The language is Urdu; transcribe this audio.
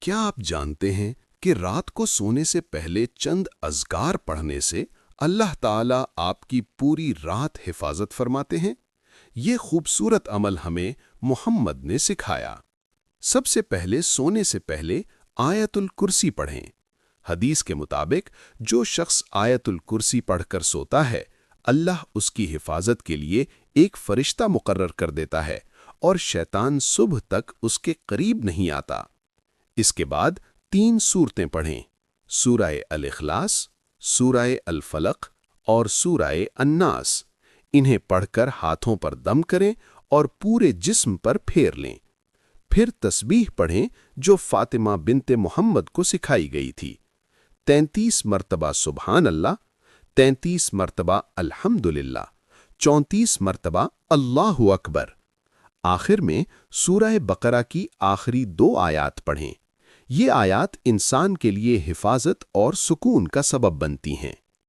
کیا آپ جانتے ہیں کہ رات کو سونے سے پہلے چند اذکار پڑھنے سے اللہ تعالیٰ آپ کی پوری رات حفاظت فرماتے ہیں؟ یہ خوبصورت عمل ہمیں محمد نے سکھایا۔ سب سے پہلے سونے سے پہلے آیت الکرسی پڑھیں۔ حدیث کے مطابق جو شخص آیت الکرسی پڑھ کر سوتا ہے، اللہ اس کی حفاظت کے لیے ایک فرشتہ مقرر کر دیتا ہے اور شیطان صبح تک اس کے قریب نہیں آتا۔ اس کے بعد 3 سورتیں پڑھیں: سورہ الاخلاص، سورہ الفلق اور سورہ الناس۔ انہیں پڑھ کر ہاتھوں پر دم کریں اور پورے جسم پر پھیر لیں۔ پھر تسبیح پڑھیں جو فاطمہ بنت محمد کو سکھائی گئی تھی: 33 مرتبہ سبحان اللہ، 33 مرتبہ الحمدللہ، 34 مرتبہ اللہ اکبر۔ آخر میں سورہ بقرہ کی آخری 2 آیات پڑھیں۔ یہ آیات انسان کے لیے حفاظت اور سکون کا سبب بنتی ہیں۔